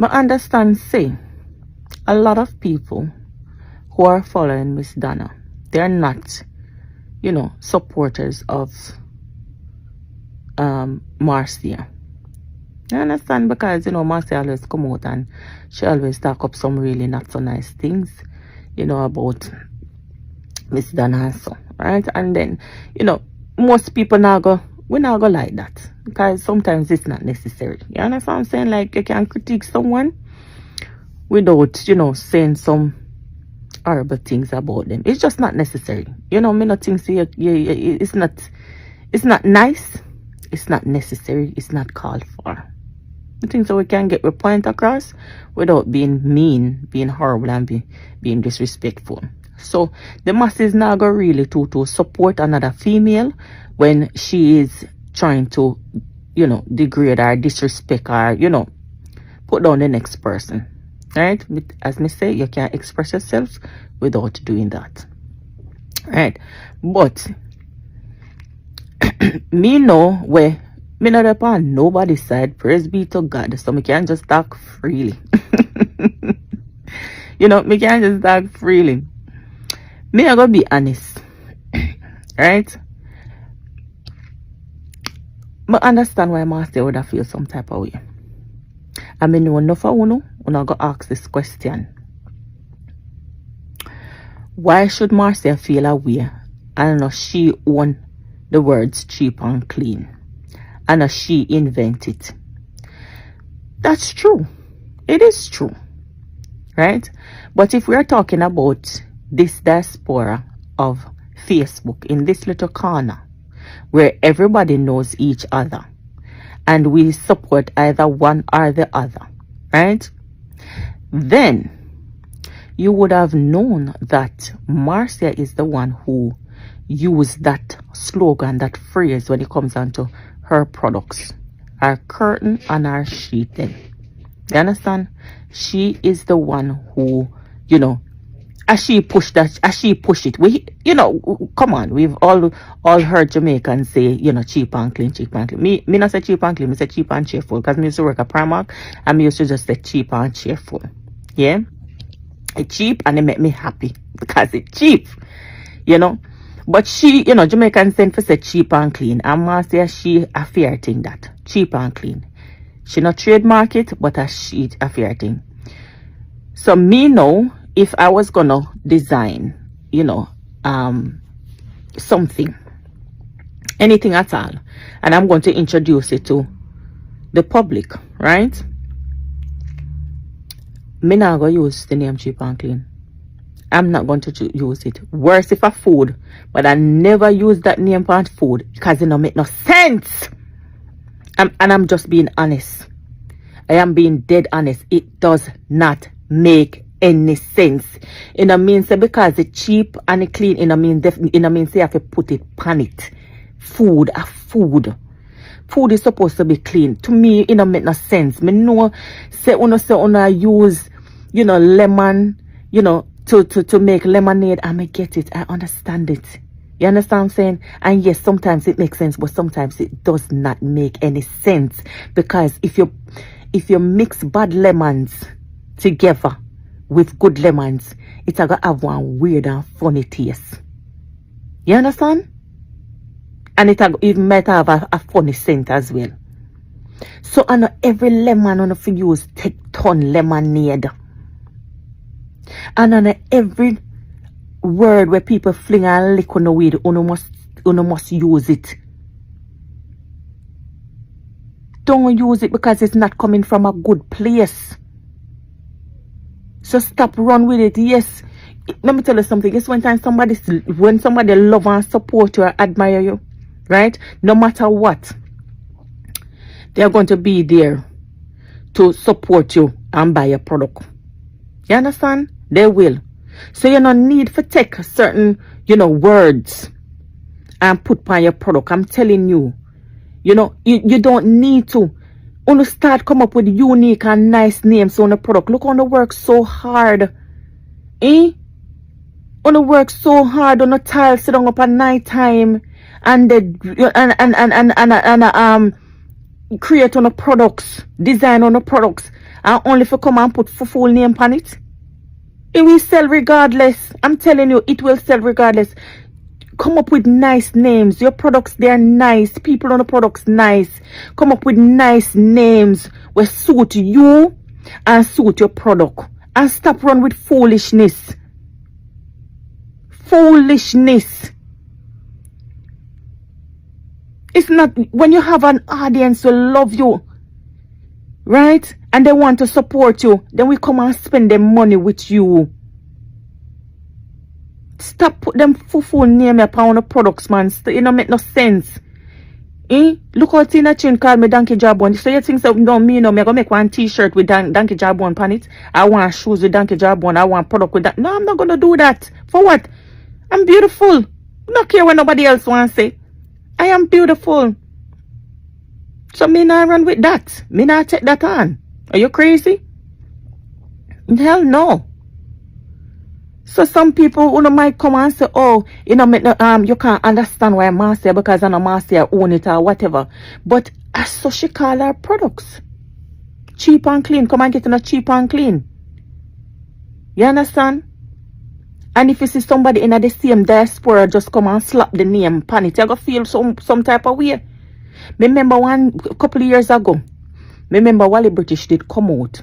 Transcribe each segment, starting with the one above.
I understand, say, a lot of people who are following Miss Donna, they're not, supporters of Marcia. I understand, because, Marcia always come out and she always talk up some really not so nice things, about Miss Donna and so, right? And then, most people we're not gonna like that, because sometimes it's not necessary. You understand what I'm saying? Like, you can critique someone without, saying some horrible things about them. It's just not necessary. Me not think it's not nice, it's not necessary, it's not called for. I think so we can get the point across without being mean, being horrible, and being disrespectful. So the masses now go really to support another female when she is trying to, degrade or disrespect or, put down the next person. Right? But as me say, you can't express yourself without doing that. Right? But me know where me not upon nobody's side. Praise be to God. So me can just talk freely. Me can just talk freely. Me I gonna be honest. Right? I understand why Marcia would have feel some type of way. I mean, know enough of you when I go ask this question. Why should Marcia feel a way? And know she own the words cheap and clean. And she invent it. That's true. It is true. Right? But if we are talking about this diaspora of Facebook in this little corner where everybody knows each other and we support either one or the other, right? Then you would have known that Marcia is the one who used that slogan, that phrase when it comes down to her products, her curtain and her sheeting. You understand? She is the one who, as she pushed it. We, come on, we've all heard Jamaicans say, cheap and clean, cheap and clean. Me not say cheap and clean, me say cheap and cheerful, because me used to work at Primark and me used to just say cheap and cheerful. Yeah? It's cheap and it make me happy because it's cheap, But she, Jamaicans tend to say cheap and clean. And Marcia, she a fair thing that. Cheap and clean. She not trademark it, but a fair thing. So me know, if I was gonna design, something, anything at all, and I'm going to introduce it to the public, right? Me not gonna use the name cheap and clean. I'm not going to use it. Worse if a food, but I never use that name for food because it don't make no sense. And I'm just being honest. I am being dead honest. It does not make any sense. It means because it's cheap and it clean, it means you have to put it on it. Food. Food is supposed to be clean. To me, it don't make no sense. Me know say una use, lemon, to make lemonade. I may get it. I understand it. You understand what I'm saying? And yes, sometimes it makes sense, but sometimes it does not make any sense. Because if you mix bad lemons together with good lemons, it's gonna have one weird and funny taste. You understand? And it might have a funny scent as well. So I know every lemon on the use take ton lemonade. And on every word where people fling and lick on the weed, uno must use it. Don't use it because it's not coming from a good place. So stop run with it. Yes, let me tell you something. Yes, when somebody love and support you or admire you, right? No matter what, they are going to be there to support you and buy your product. You understand? They will. So you don't need to take certain, words and put on your product. I'm telling you, you don't need to. Only start come up with unique and nice names on the product. Look on the work so hard. On the work so hard on the tiles sit down up at night time and create on the products, design on the products. And only if you come and put full name on it. It will sell regardless. I'm telling you, it will sell regardless. Come up with nice names. Your products, they're nice. People on the products nice. Come up with nice names will suit you and suit your product. And stop run with foolishness. Foolishness. It's not when you have an audience who love you, right? And they want to support you, then we come and spend their money with you. Stop put them full name upon the products, man. You know, make no sense. Look how Tina Chin called me Donkey Jabon. So you think so? No, me no, me gonna make one t-shirt with Donkey Jabon on it. I want shoes with Donkey Jabon. I want product with that. No, I'm not gonna do that. For what? I'm beautiful. I don't care what nobody else wants to say. I am beautiful. So me not run with that. Me not take that on. Are you crazy? Hell no. So some people who might come and say, oh, you know, you can't understand why Marcia, because I know Marcia own it or whatever. But so she call her products cheap and clean. Come and get in a cheap and clean. You understand? And if you see somebody in the same diaspora just come and slap the name pan it, you're going to feel some type of way. Remember a couple of years ago, remember Wally British did come out.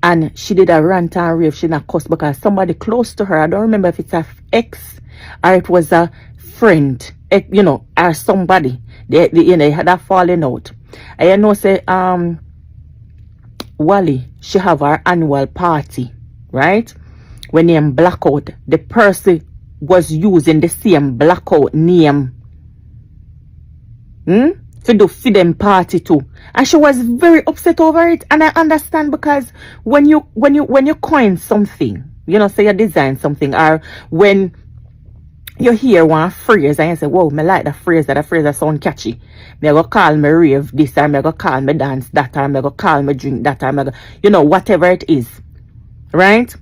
And she did a rant and rave. She not cuss because somebody close to her, I don't remember if it's a ex or it was a friend, you know, or somebody. They had a falling out. And you know, say, Wally, she have her annual party, right? When name Blackout, the person was using the same Blackout name. For them party too, and she was very upset over it. And I understand, because when you coin something, you know, say you design something, or when you hear one phrase and you say, "Whoa, me like that phrase that sound catchy." Me go call me rave this, or me go call me dance that, or me go call me drink that, or me go, you know, whatever it is, right?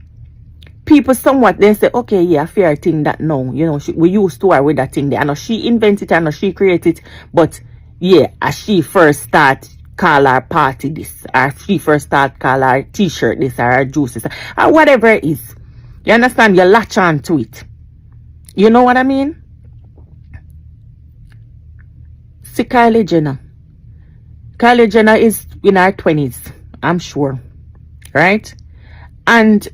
People somewhat then say, okay, yeah, fair thing that no, you know, we used to her with that thing there. I know she invented it, I know she created it, but yeah, as she first start call her party this, or she first start call her t-shirt this, or her juices, or whatever it is. You understand? You latch on to it. You know what I mean? See Kylie Jenner. Kylie Jenner is in her 20s, I'm sure. Right? And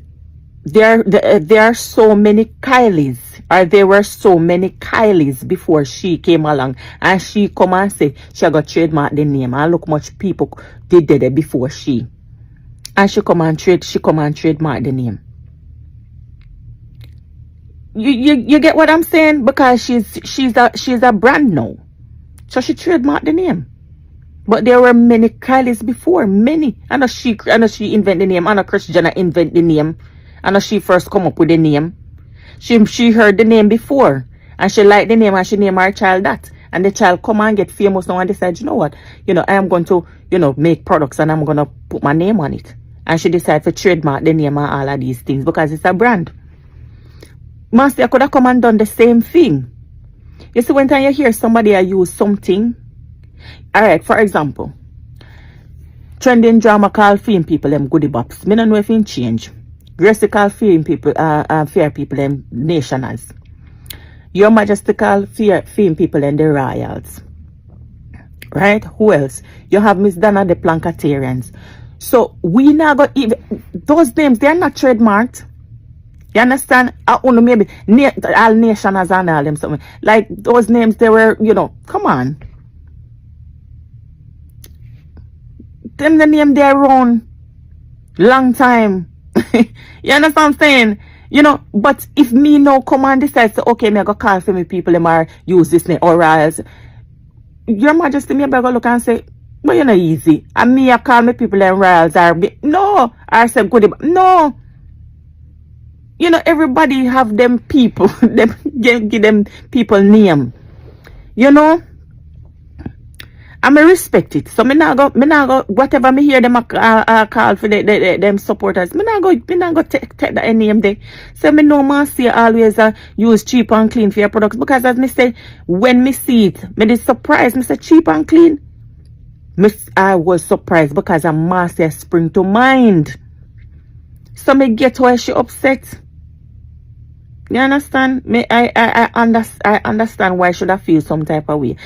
there are so many Kylies, or there were so many Kylies before she came along, and she come and say she got trademark the name, and look much people did it before she, and she come and trademark the name. You get what I'm saying? Because she's a brand now, so she trademarked the name. But there were many Kylies before, many. I know she invent the name. I know Kris Jenner invent the name. I know she first come up with the name. She heard the name before, and she liked the name, and she named her child that. And the child come and get famous now and decide, you know what, you know, I am going to, you know, make products and I'm going to put my name on it. And she decided to trademark the name and all of these things because it's a brand. Marcia could have come and done the same thing. You see, when time you hear somebody use something, alright, for example, trending drama called film people them goodie bops. Me don't know if it change. Gracie call film people, fair people them nationals. Your Majesty call film people and the royals. Right? Who else? You have Miss Donna the Plancatarians. So we now got even those names, they are not trademarked. You understand? Only maybe all nationals and all them something. Like those names, they were, you know, come on. Them the name they around long time. You understand what I'm saying? You know, but if me now come and decide to, okay, me I go call for me people, them are use this name or royals. Your Majesty, me I go look and say, but you know easy. And me I call me people and royals are no, I say good. No. You know, everybody have them people, them give them people name. You know? And I respect it. So me not go whatever me hear them call for them supporters. Me not go take that name there. So me know Marcia always use cheap and clean for your products, because as me say, when me see it, me is surprised. Me say cheap and clean. I was surprised because a Marcia spring to mind. So me get why she upset. You understand? I understand why should I feel some type of way.